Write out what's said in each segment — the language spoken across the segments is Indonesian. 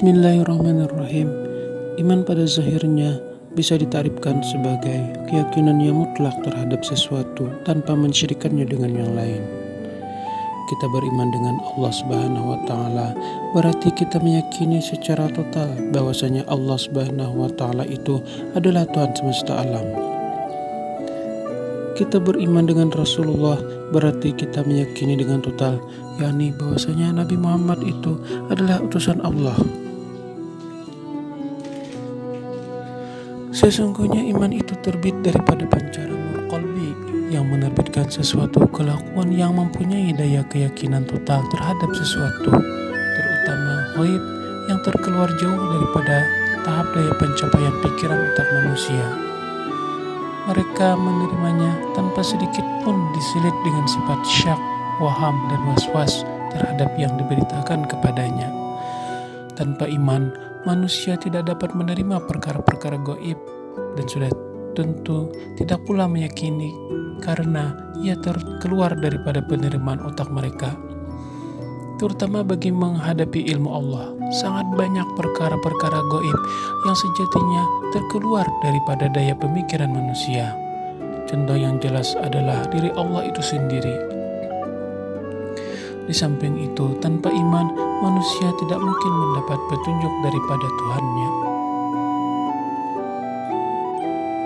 Bismillahirrahmanirrahim. Iman pada zahirnya bisa ditarifkan sebagai keyakinan yang mutlak terhadap sesuatu tanpa mensyirikannya dengan yang lain. Kita beriman dengan Allah Subhanahu wa Ta'ala, berarti kita meyakini secara total bahwasanya Allah Subhanahu wa Ta'ala itu adalah Tuhan semesta alam. Kita beriman dengan Rasulullah, berarti kita meyakini dengan total, yakni bahwasanya Nabi Muhammad itu adalah utusan Allah. Sesungguhnya iman itu terbit daripada pancaran nur qalbi yang menerbitkan sesuatu kelakuan yang mempunyai daya keyakinan total terhadap sesuatu, terutama ghaib yang terkeluar jauh daripada tahap daya pencapaian pikiran otak manusia. Mereka menerimanya tanpa sedikit pun disilit dengan sifat syak, waham, dan was-was terhadap yang diberitakan kepadanya. Tanpa iman, manusia tidak dapat menerima perkara-perkara gaib dan sudah tentu tidak pula meyakini karena ia terkeluar daripada penerimaan otak mereka. Terutama bagi menghadapi ilmu Allah, sangat banyak perkara-perkara gaib yang sejatinya terkeluar daripada daya pemikiran manusia. Contoh yang jelas adalah diri Allah itu sendiri. Di samping itu, tanpa iman, manusia tidak mungkin mendapat petunjuk daripada Tuhannya.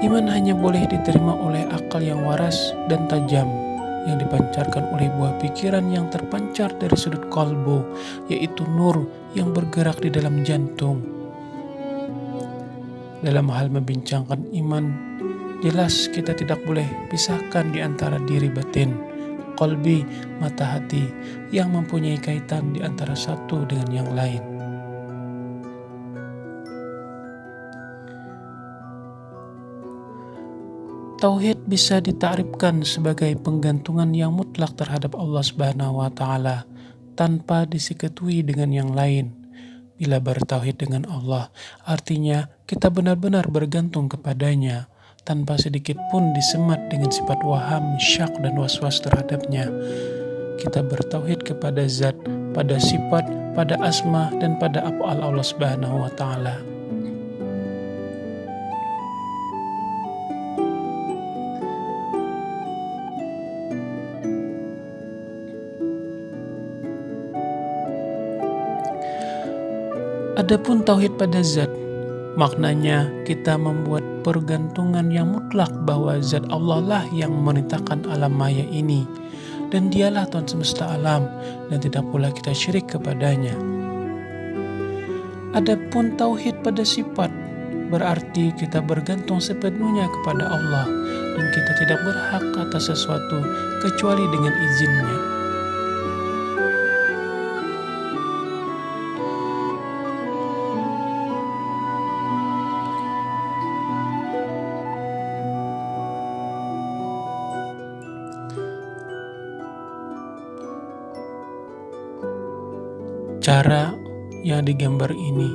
Iman hanya boleh diterima oleh akal yang waras dan tajam, yang dipancarkan oleh buah pikiran yang terpancar dari sudut kalbu, yaitu nur yang bergerak di dalam jantung. Dalam hal membincangkan iman, jelas kita tidak boleh pisahkan di antara diri batin, qalbi, mata hati yang mempunyai kaitan di antara satu dengan yang lain. Tauhid bisa ditakrifkan sebagai penggantungan yang mutlak terhadap Allah Subhanahu wa Ta'ala tanpa diseketui dengan yang lain. Bila bertauhid dengan Allah, artinya kita benar-benar bergantung kepadanya tanpa sedikit pun disemat dengan sifat waham, syak, dan was-was terhadapnya. Kita bertauhid kepada zat, pada sifat, pada asma, dan pada af'al Allah Subhanahu wa Ta'ala. Adapun tauhid pada zat, maknanya kita membuat pergantungan yang mutlak bahwa zat Allah lah yang memerintahkan alam maya ini, dan dialah Tuhan semesta alam, dan tidak pula kita syirik kepadanya. Adapun tauhid pada sifat, berarti kita bergantung sepenuhnya kepada Allah, dan kita tidak berhak atas sesuatu kecuali dengan izinnya. Cara yang digambar ini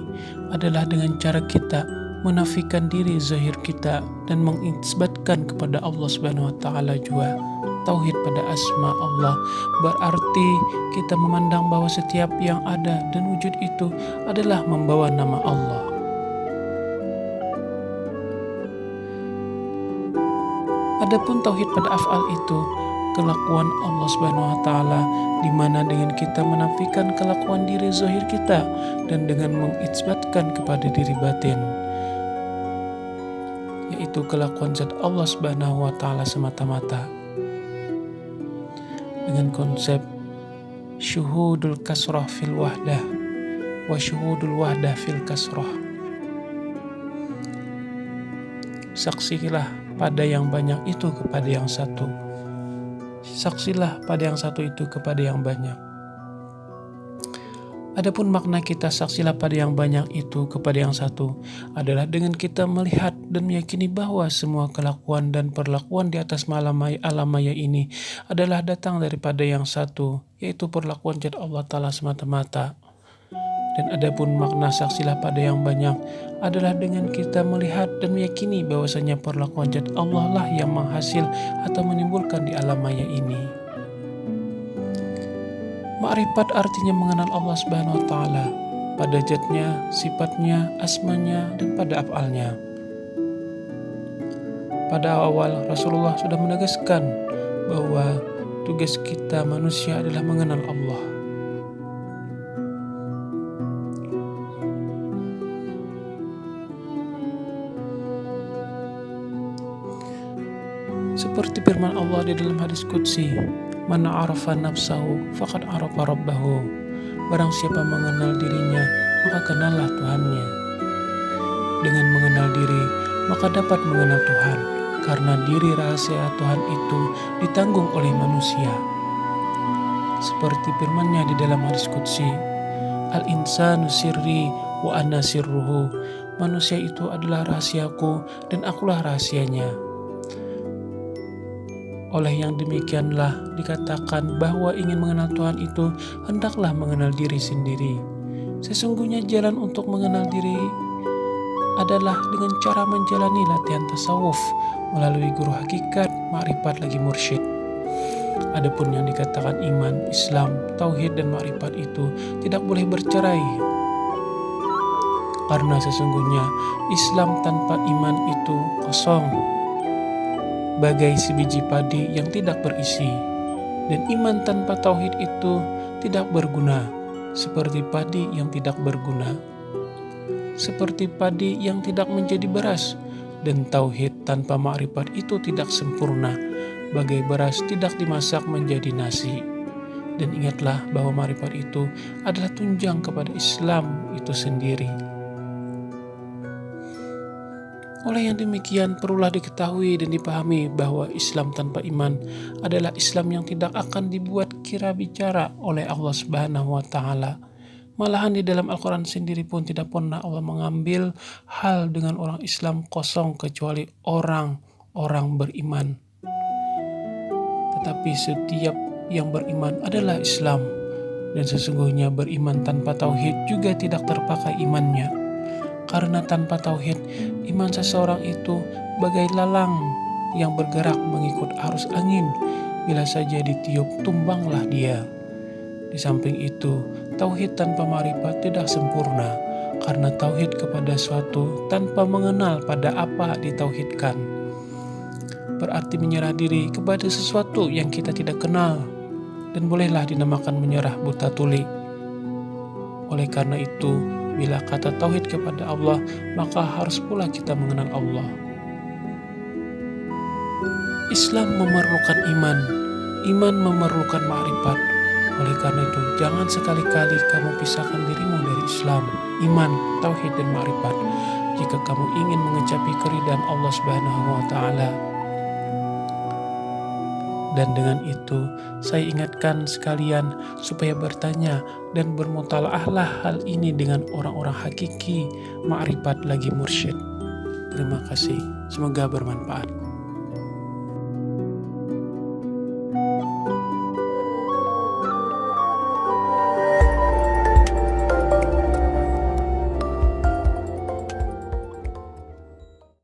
adalah dengan cara kita menafikan diri zahir kita dan mengisbatkan kepada Allah Subhanahu wa Ta'ala juga tauhid pada asma Allah, berarti kita memandang bahwa setiap yang ada dan wujud itu adalah membawa nama Allah. Adapun tauhid pada af'al itu kelakuan Allah Subhanahu wa Ta'ala, di mana dengan kita menafikan kelakuan diri zahir kita dan dengan mengisbatkan kepada diri batin, yaitu kelakuan zat Allah Subhanahu wa Ta'ala semata-mata, dengan konsep syuhudul kasrah fil wahdah wa syuhudul wahdah fil kasrah. Saksilah pada yang banyak itu kepada yang satu. Saksilah pada yang satu itu kepada yang banyak. Adapun makna kita saksilah pada yang banyak itu kepada yang satu adalah dengan kita melihat dan meyakini bahwa semua kelakuan dan perlakuan di atas alam maya ini adalah datang daripada yang satu, yaitu perlakuan zat Allah Ta'ala semata-mata. Dan adapun makna saksilah pada yang banyak adalah dengan kita melihat dan meyakini bahwasanya perlakuan zat Allah lah yang menghasil atau menimbulkan di alam maya ini. Ma'rifat artinya mengenal Allah Subhanahu wa Ta'ala, pada zatnya, sifatnya, asmanya, dan pada af'alnya. Pada awal Rasulullah sudah menegaskan bahwa tugas kita manusia adalah mengenal Allah. Seperti firman Allah di dalam hadis qudsi, "Man 'arafa nafsahu faqad 'arafa rabbahu." Barang siapa mengenal dirinya, maka kenallah Tuhannya. Dengan mengenal diri, maka dapat mengenal Tuhan, karena diri rahasia Tuhan itu ditanggung oleh manusia. Seperti firman-Nya di dalam hadis qudsi, "Al-insanu sirri wa ana sirruhu." Manusia itu adalah rahasiaku dan akulah rahasianya. Oleh yang demikianlah dikatakan bahwa ingin mengenal Tuhan itu hendaklah mengenal diri sendiri. Sesungguhnya jalan untuk mengenal diri adalah dengan cara menjalani latihan tasawuf melalui guru hakikat, ma'rifat lagi mursyid. Adapun yang dikatakan iman, Islam, tauhid dan ma'rifat itu tidak boleh bercerai. Karena sesungguhnya Islam tanpa iman itu kosong, bagai sebiji padi yang tidak berisi, dan iman tanpa tauhid itu tidak berguna, seperti padi yang tidak berguna, seperti padi yang tidak menjadi beras, dan tauhid tanpa ma'rifat itu tidak sempurna, bagai beras tidak dimasak menjadi nasi. Dan ingatlah bahwa ma'rifat itu adalah tunjang kepada Islam itu sendiri. Oleh yang demikian, perlulah diketahui dan dipahami bahwa Islam tanpa iman adalah Islam yang tidak akan dibuat kira bicara oleh Allah Subhanahu wa Ta'ala. Malahan di dalam Al-Quran sendiri pun tidak pernah Allah mengambil hal dengan orang Islam kosong kecuali orang-orang beriman. Tetapi setiap yang beriman adalah Islam, dan sesungguhnya beriman tanpa tauhid juga tidak terpakai imannya. Karena tanpa tauhid, iman seseorang itu bagai lalang yang bergerak mengikut arus angin. Bila saja ditiup, tumbanglah dia. Di samping itu, tauhid tanpa ma'rifat tidak sempurna, karena tauhid kepada suatu tanpa mengenal pada apa ditauhidkan berarti menyerah diri kepada sesuatu yang kita tidak kenal, dan bolehlah dinamakan menyerah buta tuli. Oleh karena itu, bila kata tauhid kepada Allah, maka harus pula kita mengenal Allah. Islam memerlukan iman, iman memerlukan ma'rifat. Oleh karena itu, jangan sekali-kali kamu pisahkan dirimu dari Islam, iman, tauhid dan ma'rifat jika kamu ingin mengecapi keridhaan Allah Subhanahu wa Ta'ala. Dan dengan itu, saya ingatkan sekalian supaya bertanya dan bermutalaahlah hal ini dengan orang-orang hakiki, ma'rifat lagi mursyid. Terima kasih, semoga bermanfaat.